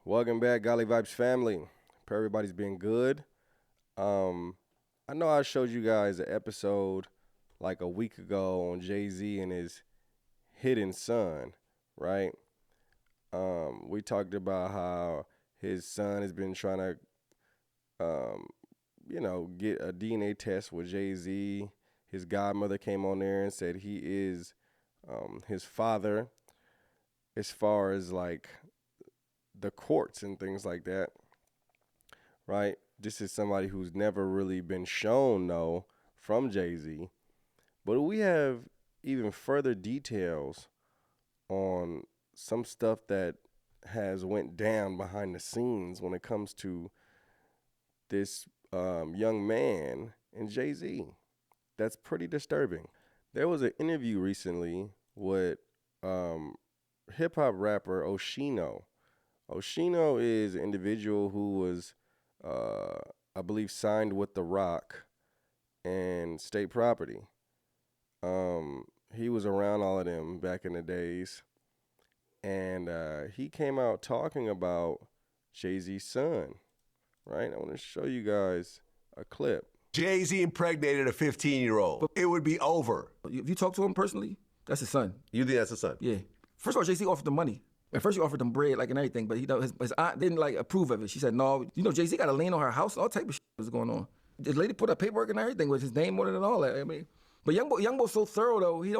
Welcome back, Golly Vibes family. Hope everybody's been good. I know I showed you guys an episode like a week ago on Jay-Z and his hidden son, right? We talked about how his son has been trying to, get a DNA test with Jay-Z. His godmother came on there and said he is his father as far as like the courts and things like that, right? This is somebody who's never really been shown, though, from Jay-Z. But we have even further details on some stuff that has went down behind the scenes when it comes to this young man and Jay-Z. That's pretty disturbing. There was an interview recently with hip-hop rapper Oshino. Oshino is an individual who was, I believe, signed with the Roc and State Property. He was around all of them back in the days, and he came out talking about Jay-Z's son, right? I want to show you guys a clip. Jay-Z impregnated a 15-year-old. It would be over. If you talk to him personally, that's his son. You think that's his son? Yeah. First of all, Jay-Z offered him money. At first, he offered them bread, like, and everything, but his aunt didn't, like, approve of it. She said, no, Jay-Z got a lien on her house, all type of shit was going on. The lady put up paperwork and everything with his name on it and all that. I mean, but Young Boy's so thorough, though, he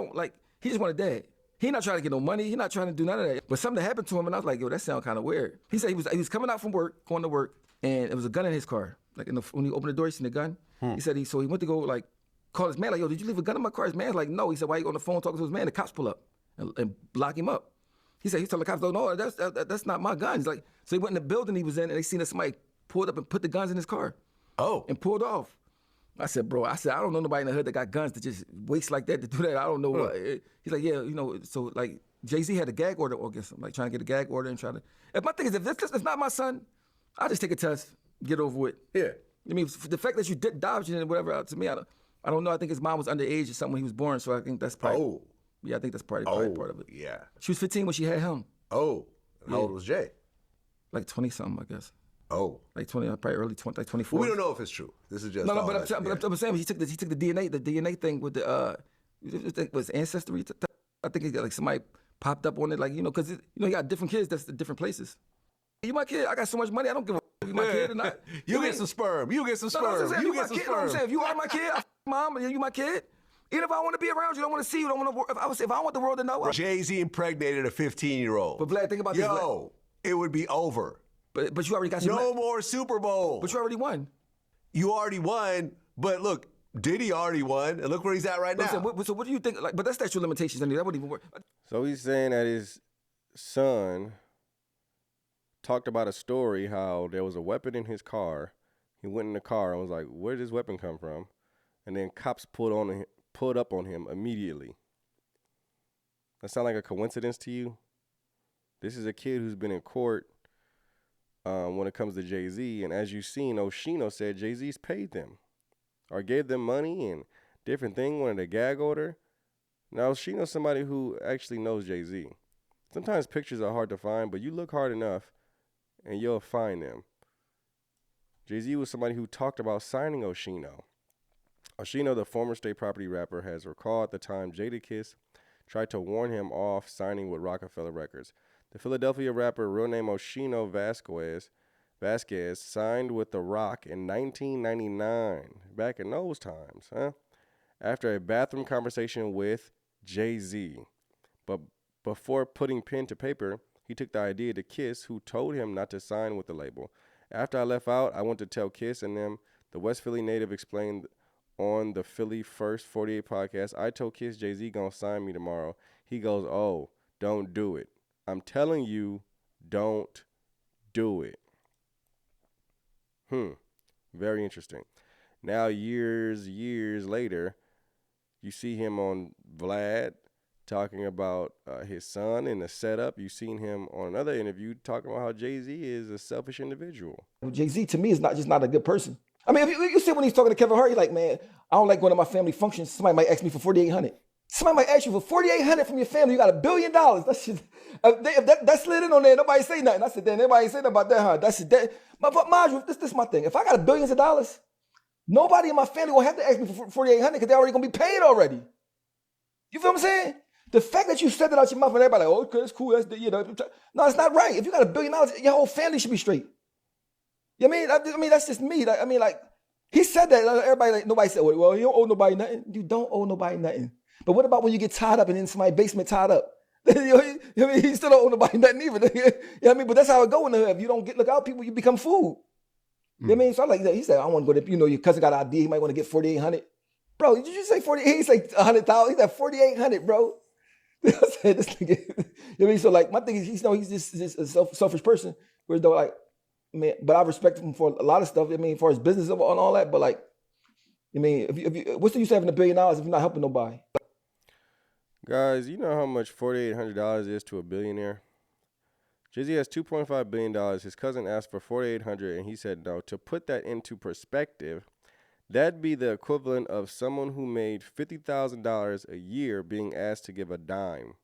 just wanted dad. He not trying to get no money. He not trying to do none of that. But something happened to him, and I was like, yo, that sounds kind of weird. He said he was coming out from work, going to work, and there was a gun in his car. Like, when he opened the door, he seen the gun. He said he went to go, like, call his man, like, yo, did you leave a gun in my car? His man's like, no. He said, why you on the phone talking to his man? The cops pull up and lock him up. He said, he's telling the cops, no, that's not my gun. He's like, so he went in the building he was in, and they seen that somebody pulled up and put the guns in his car. Oh. And pulled off. I said, bro, I don't know nobody in the hood that got guns to just waste like that to do that. I don't know what. He's like, yeah, so like Jay-Z had a gag order against him, like trying to get a gag order and trying to. If my thing is, if it's not my son, I'll just take a test, get over with. Yeah. I mean, the fact that you dodged it and whatever, to me, I don't know. I think his mom was underage or something when he was born, so I think that's probably. Oh. Yeah, I think that's probably part of it. Yeah. She was 15 when she had him. Oh. How old was Jay? Like 20-something, I guess. Oh. Like 20, probably early 20, like 24. We don't know if it's true. This is just No, but I'm saying he took the DNA thing with the was ancestry. I think he got, like, somebody popped up on it, like, because he got different kids that's the different places. You my kid? I got so much money. I don't give a if you my kid or not. You get some sperm. You get some sperm. No, You get some kid, you know what I'm sperm. saying? If you are my kid, mom, and you my kid. Even if I want to be around you, don't want to see you, don't want to. If I want the world to know. Jay-Z impregnated a 15-year-old. But Vlad, think about this. Yo, it would be over. But you already got your No more Super Bowl. But you already won. You already won, but look, Diddy already won, and look where he's at right now. So what do you think? Like, but that's statute of limitations. I mean, that wouldn't even work. So he's saying that his son talked about a story how there was a weapon in his car. He went in the car and was like, where did this weapon come from? And then cops pulled up on him immediately. That sound like a coincidence to you? This is a kid who's been in court when it comes to Jay-Z, and as you've seen, Oshino said Jay-Z's paid them or gave them money and different thing, wanted a gag order. Now, Oshino's somebody who actually knows Jay-Z. Sometimes pictures are hard to find, but you look hard enough and you'll find them. Jay-Z was somebody who talked about signing Oshino. Oshino, the former State Property rapper, has recalled at the time Jadakiss tried to warn him off signing with Roc-A-Fella Records. The Philadelphia rapper, real name Oshino Vasquez, signed with The Roc in 1999, back in those times, after a bathroom conversation with Jay-Z. But before putting pen to paper, he took the idea to Kiss, who told him not to sign with the label. After I left out, I went to tell Kiss and them. The West Philly native explained on the Philly First 48 podcast, I told Kiss Jay-Z gonna sign me tomorrow. He goes, oh, don't do it. I'm telling you, don't do it. Very interesting. Now, years later, you see him on Vlad talking about his son in the setup. You've seen him on another interview talking about how Jay-Z is a selfish individual. Jay-Z, to me, is not a good person. I mean, if you see when he's talking to Kevin Hart, he's like, man, I don't like going to my family functions. Somebody might ask me for $4,800. Somebody might ask you for $4,800 from your family. You got $1 billion. That shit. If that slid in on there, nobody say nothing. I said, damn, nobody say nothing about that, huh? That's that. But mind you, this is my thing. If I got billions of dollars, nobody in my family will have to ask me for $4,800 because they're already gonna be paid already. You feel what I'm saying? The fact that you said that out your mouth and everybody like, oh, okay, that's cool. That's no, it's not right. If you got $1 billion, your whole family should be straight. You know what I mean? That's just me. He said that. Everybody, nobody said, well, you don't owe nobody nothing. You don't owe nobody nothing. But what about when you get tied up and in somebody's basement tied up? He still don't owe nobody nothing either. You know what I mean? But that's how it go in the hood. If you don't look out, people, you become food. You know what I mean? So I'm like, he said, I want to go to, your cousin got an idea. He might want to get $4,800. Bro, did you say 40? He said 100,000. He said 4,800, bro. I said, this nigga. You know what I mean? So like, my thing is, he's just a selfish person. Whereas though, like, man, but I respect him for a lot of stuff. I mean, for his business and all that. But like, I mean, if you what's the use of having $1 billion if you're not helping nobody? Guys, you know how much $4,800 is to a billionaire? Jay-Z has $2.5 billion. His cousin asked for $4,800 and he said no. To put that into perspective, that'd be the equivalent of someone who made $50,000 a year being asked to give a dime.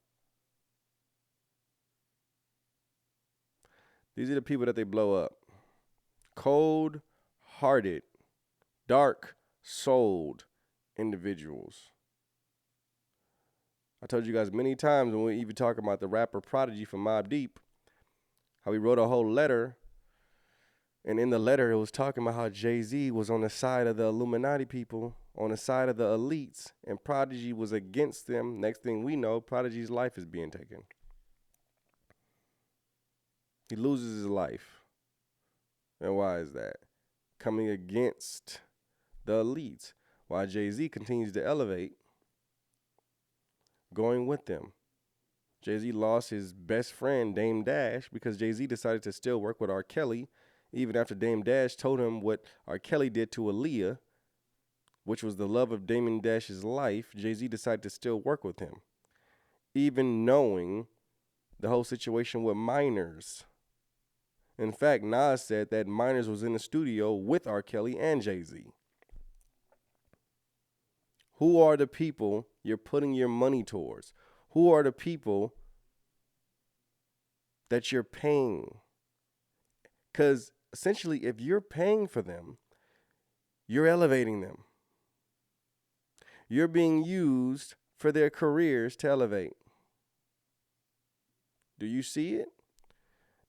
These are the people that they blow up. Cold-hearted, dark-souled individuals. I told you guys many times when we even talk about the rapper Prodigy from Mobb Deep, how he wrote a whole letter, and in the letter it was talking about how Jay-Z was on the side of the Illuminati people, on the side of the elites, and Prodigy was against them. Next thing we know, Prodigy's life is being taken. He loses his life. And why is that? Coming against the elites, while Jay-Z continues to elevate, going with them. Jay-Z lost his best friend, Dame Dash, because Jay-Z decided to still work with R. Kelly, even after Dame Dash told him what R. Kelly did to Aaliyah, which was the love of Damon Dash's life. Jay-Z decided to still work with him, even knowing the whole situation with Minors. In fact, Nas said that Minors was in the studio with R. Kelly and Jay-Z. Who are the people you're putting your money towards? Who are the people that you're paying? Because essentially, if you're paying for them, you're elevating them. You're being used for their careers to elevate. Do you see it?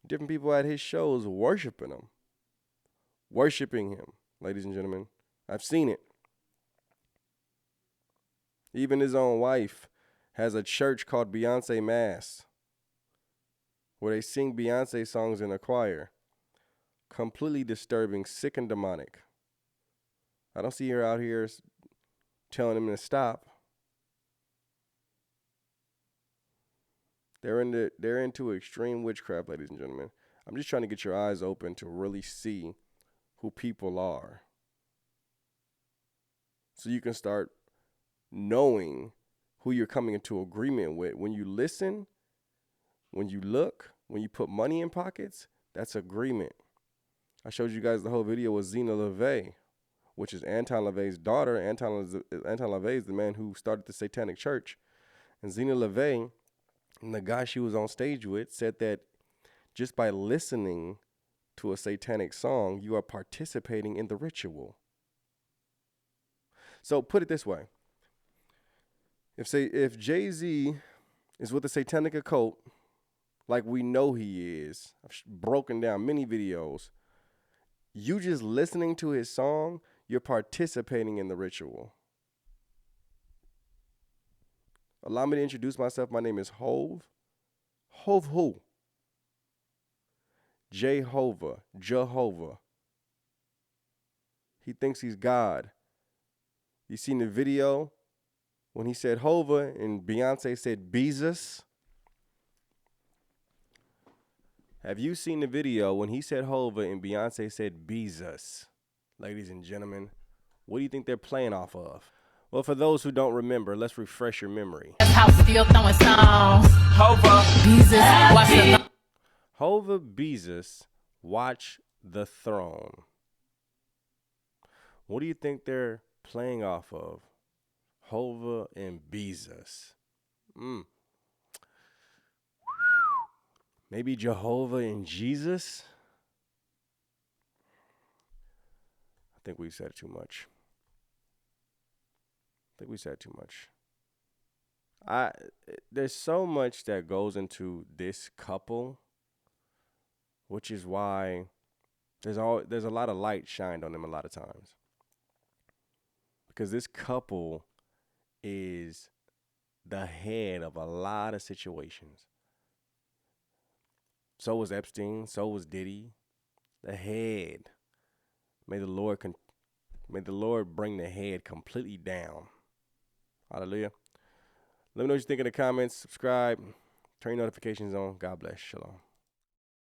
Different people at his shows worshiping him. Worshiping him, ladies and gentlemen. I've seen it. Even his own wife has a church called Beyonce Mass, where they sing Beyonce songs in a choir. Completely disturbing, sick and demonic. I don't see her out here telling him to stop. They're into extreme witchcraft, ladies and gentlemen. I'm just trying to get your eyes open to really see who people are, so you can start knowing who you're coming into agreement with. When you listen, when you look, when you put money in pockets, that's agreement. I showed you guys the whole video with Zena LaVey, which is Anton LaVey's daughter. Anton LaVey is the man who started the Satanic Church. And Zena LaVey, and the guy she was on stage with, said that just by listening to a satanic song, you are participating in the ritual. So put it this way. If Jay-Z is with the satanic occult, like we know he is, I've broken down many videos, you just listening to his song, you're participating in the ritual. Allow me to introduce myself. My name is Hove. Hove who? Jehovah. He thinks he's God. You seen the video when he said Hova and Beyonce said Beezus? Have you seen the video when he said Hova and Beyonce said Beezus? Ladies and gentlemen, what do you think they're playing off of? Well, for those who don't remember, let's refresh your memory. Still throwing songs. Hova, Beezus, watch the Hova, Beezus, watch the throne. What do you think they're playing off of? Jehovah and Jesus. Maybe Jehovah and Jesus? I think we said too much. There's so much that goes into this couple, which is why there's a lot of light shined on them a lot of times. Because this couple is the head of a lot of situations. So was Epstein, so was Diddy. The head. May the Lord bring the head completely down. Hallelujah. Let me know what you think in the comments. Subscribe. Turn your notifications on. God bless. Shalom.